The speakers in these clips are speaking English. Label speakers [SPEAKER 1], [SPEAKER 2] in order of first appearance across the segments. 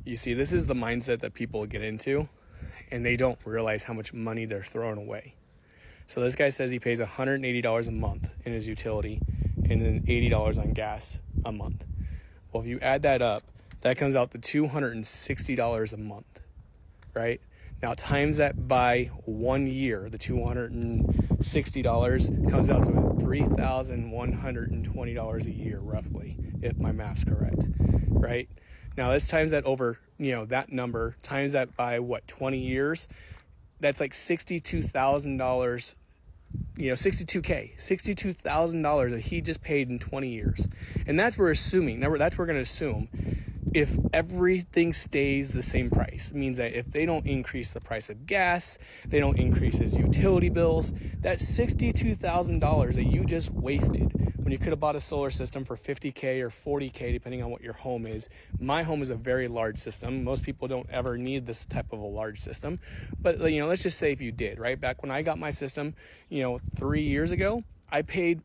[SPEAKER 1] You see, this is the mindset that people get into, and they don't realize how much money they're throwing away. So this guy says he pays $180 a month in his utility and then $80 on gas a month. Well, if you add that up, that comes out to $260 a month, right? Now, times that by 1 year, the $260 comes out to $3,120 a year, roughly, if my math's correct, right? Now, let's times that over, that number, times that by 20 years, that's like $62,000, $62,000 that he just paid in 20 years. And that's what we're assuming. That's what we're going to assume. If everything stays the same price, it means that if they don't increase the price of gas, they don't increase his utility bills, that's $62,000 that you just wasted when you could have bought a solar system for $50K or $40K, depending on what your home is. My home is a very large system. Most people don't ever need this type of a large system. But, let's just say if you did, right? Back when I got my system, 3 years ago, I paid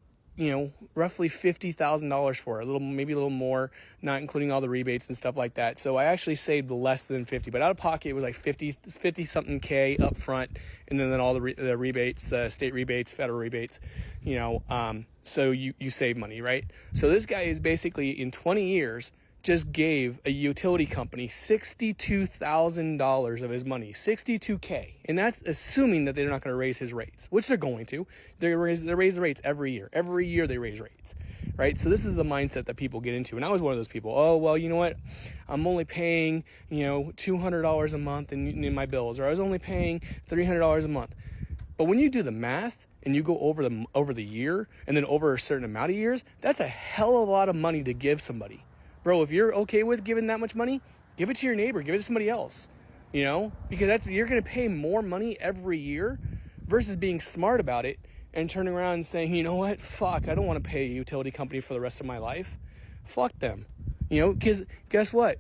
[SPEAKER 1] roughly $50,000 for it, maybe a little more, not including all the rebates and stuff like that. So I actually saved less than 50, but out of pocket, it was like 50 something K up front. And then all the rebates, the state rebates, federal rebates, so you save money, right? So this guy is basically in 20 years, just gave a utility company $62,000 of his money, $62K. And that's assuming that they're not going to raise his rates, which they're going to. They raise the rates every year. Every year they raise rates, right? So this is the mindset that people get into. And I was one of those people. Oh, well, you know what? I'm only paying, $200 a month in my bills, or I was only paying $300 a month. But when you do the math and you go over the year and then over a certain amount of years, that's a hell of a lot of money to give somebody. Bro, if you're okay with giving that much money, give it to your neighbor, give it to somebody else, because you're going to pay more money every year versus being smart about it and turning around and saying, you know what, fuck, I don't want to pay a utility company for the rest of my life. Fuck them, because guess what?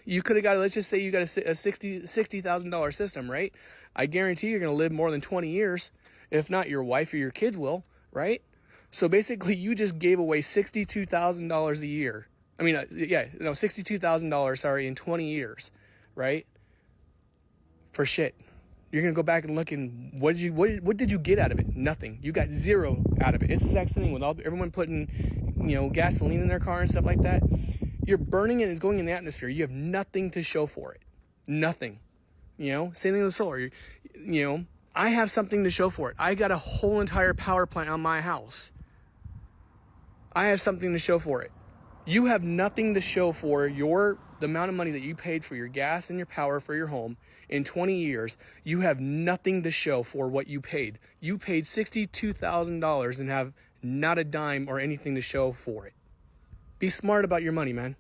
[SPEAKER 1] You could have got, let's just say you got a $60,000 system, right? I guarantee you're going to live more than 20 years. If not, your wife or your kids will, right? So basically you just gave away $62,000 a year. $62,000, in 20 years, right? For shit. You're going to go back and look and what did you get out of it? Nothing. You got zero out of it. It's the exact same thing with everyone putting, gasoline in their car and stuff like that. You're burning it and it's going in the atmosphere. You have nothing to show for it. Nothing. Same thing with solar. I have something to show for it. I got a whole entire power plant on my house. I have something to show for it. You have nothing to show for the amount of money that you paid for your gas and your power for your home in 20 years. You have nothing to show for what you paid. You paid $62,000 and have not a dime or anything to show for it. Be smart about your money, man.